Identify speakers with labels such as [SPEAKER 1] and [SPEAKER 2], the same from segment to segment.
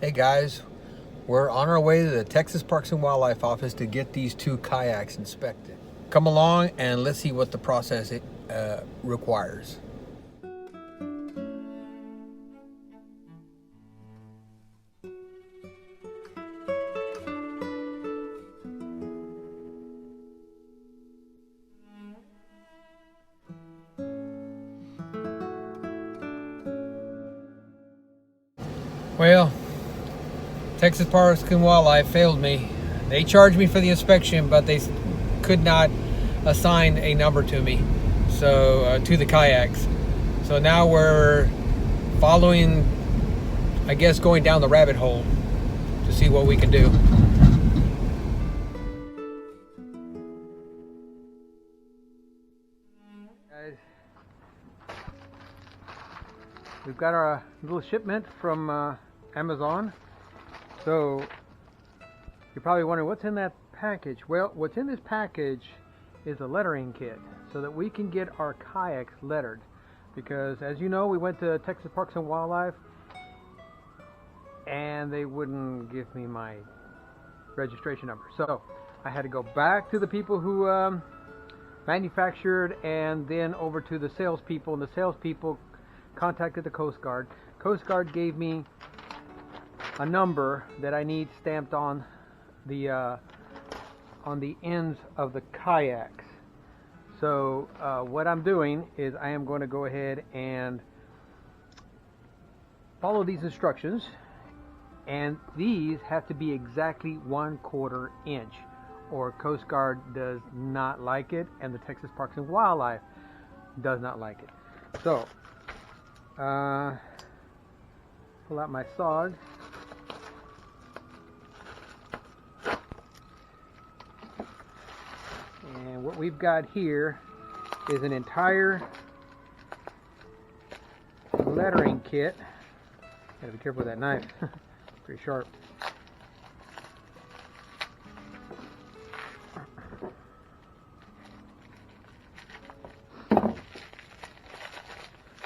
[SPEAKER 1] Hey guys, we're on our way to the Texas Parks and Wildlife office to get these two kayaks inspected. Come along and let's see what the process it requires. Well, Texas Parks and Wildlife failed me. They charged me for the inspection, but they could not assign a number to me, so to the kayaks. So now we're following, I guess, going down the rabbit hole to see what we can do. Guys, we've got our little shipment from Amazon. So you're probably wondering what's in that package. Well, what's in this package is a lettering kit so that we can get our kayaks lettered. Because as you know, we went to Texas Parks and Wildlife and they wouldn't give me my registration number. So I had to go back to the people who manufactured and then over to the salespeople, and the salespeople contacted the Coast Guard. Coast Guard gave me a number that I need stamped on the ends of the kayaks. So what I'm doing is I am going to go ahead and follow these instructions, and these have to be exactly 1/4 inch or Coast Guard does not like it, and the Texas Parks and Wildlife does not like it. So pull out my sawed. And what we've got here is an entire lettering kit. Gotta be careful with that knife. Pretty sharp.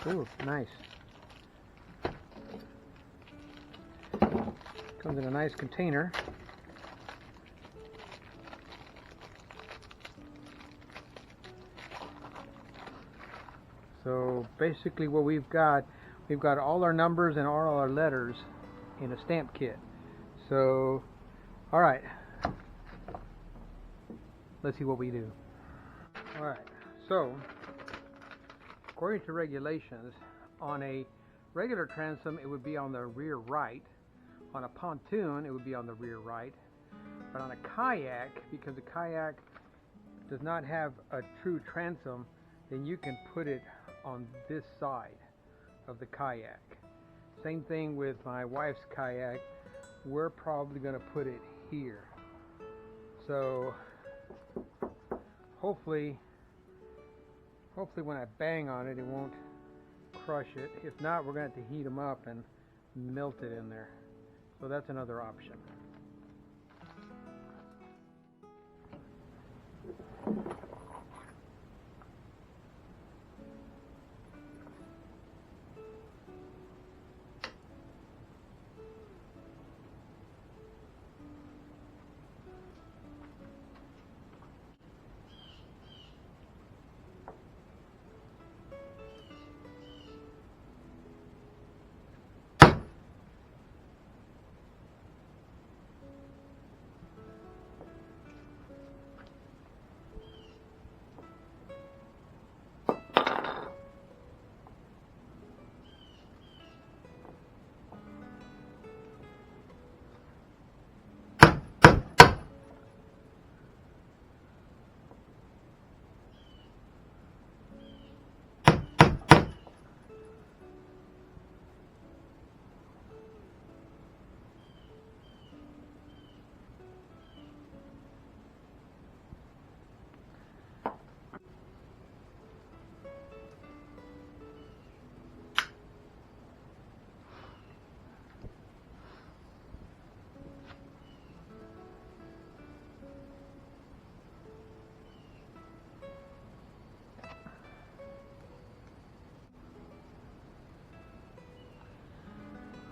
[SPEAKER 1] Ooh, nice. Comes in a nice container. So basically what we've got all our numbers and all our letters in a stamp kit. So, alright, let's see what we do. Alright, so according to regulations, on a regular transom it would be on the rear right. On a pontoon it would be on the rear right. But on a kayak, because the kayak does not have a true transom, then you can put it on this side of the kayak. Same thing with my wife's kayak. We're probably going to put it here. So hopefully when I bang on it, it won't crush it. If not, we're going to have to heat them up and melt it in there. So that's another option.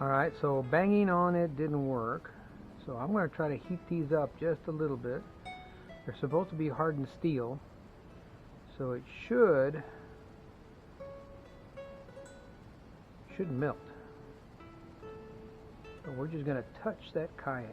[SPEAKER 1] Alright, so banging on it didn't work. So I'm going to try to heat these up just a little bit. They're supposed to be hardened steel, so it should melt. So we're just going to touch that kayak.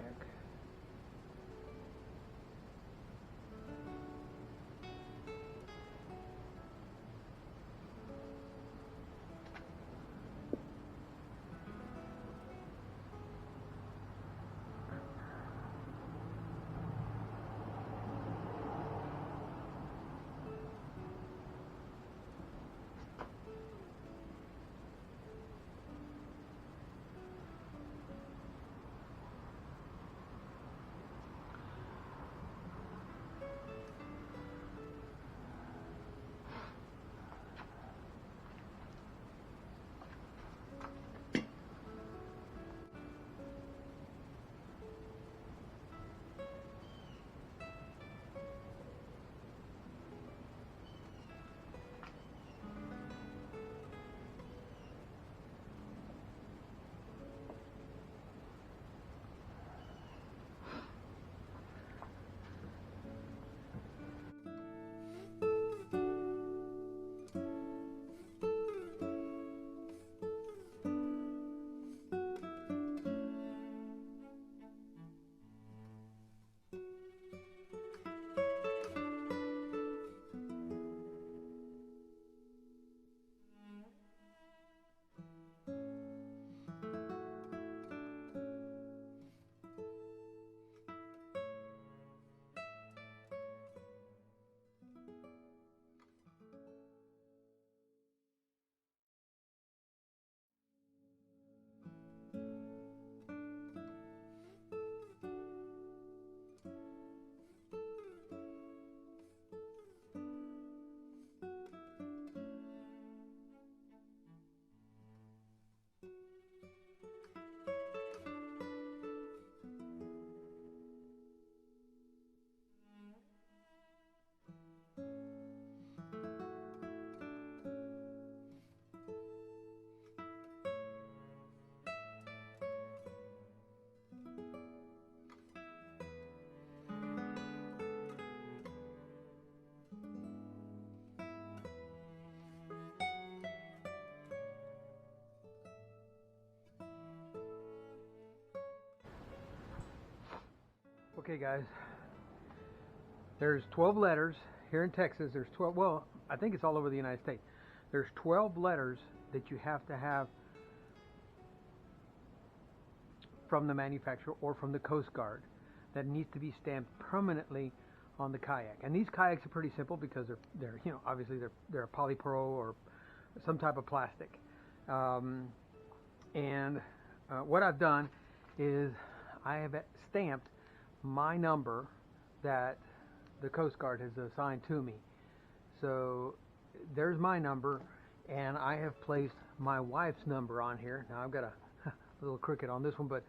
[SPEAKER 1] Okay guys, there's 12 letters here in Texas. There's 12, well, I think it's all over the United States. There's 12 letters that you have to have from the manufacturer or from the Coast Guard that needs to be stamped permanently on the kayak. And these kayaks are pretty simple because they're you know, obviously they're a polypro or some type of plastic. What I've done is I have stamped my number that the Coast Guard has assigned to me. So there's my number, and I have placed my wife's number on here. Now I've got a little crooked on this one, but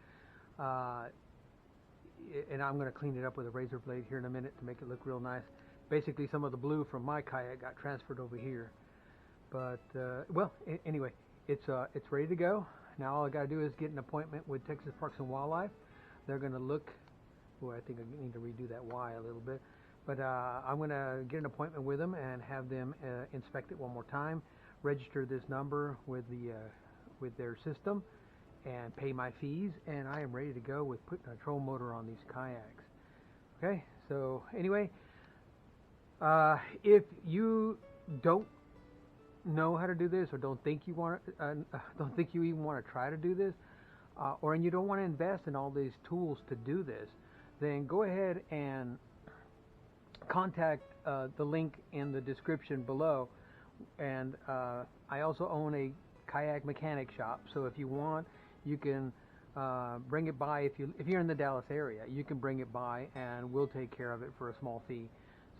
[SPEAKER 1] and I'm going to clean it up with a razor blade here in a minute to make it look real nice. Basically, some of the blue from my kayak got transferred over here. But well, anyway, it's ready to go. Now all I got to do is get an appointment with Texas Parks and Wildlife. They're going to look. Oh, I think I need to redo that Y a little bit. But I'm going to get an appointment with them and have them inspect it one more time, register this number with their system, and pay my fees. And I am ready to go with putting a troll motor on these kayaks. Okay, so anyway, if you don't know how to do this, or don't think you even want to try to do this, or you don't want to invest in all these tools to do this, then go ahead and contact the link in the description below. And I also own a kayak mechanic shop, so if you want, you can bring it by. If you're in the Dallas area, you can bring it by and we'll take care of it for a small fee.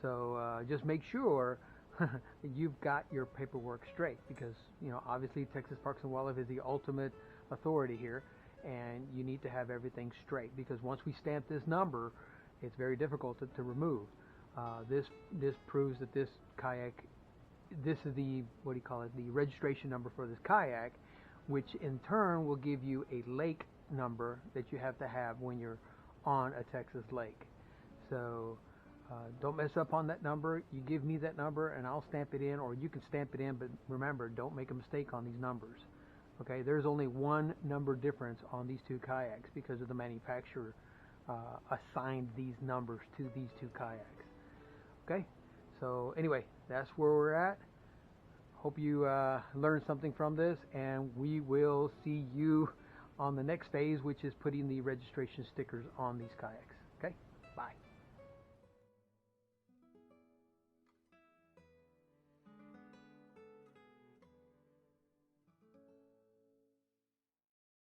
[SPEAKER 1] So just make sure you've got your paperwork straight, because you know, obviously Texas Parks and Wildlife is the ultimate authority here, and you need to have everything straight, because once we stamp this number, it's very difficult to remove. This proves that this kayak, this is the, what do you call it, the registration number for this kayak, which in turn will give you a lake number that you have to have when you're on a Texas lake. So don't mess up on that number. You give me that number and I'll stamp it in, or you can stamp it in, but remember, don't make a mistake on these numbers. Okay, there's only one number difference on these two kayaks because of the manufacturer assigned these numbers to these two kayaks. Okay, so anyway, that's where we're at. Hope you learned something from this, and we will see you on the next phase, which is putting the registration stickers on these kayaks. Okay, bye.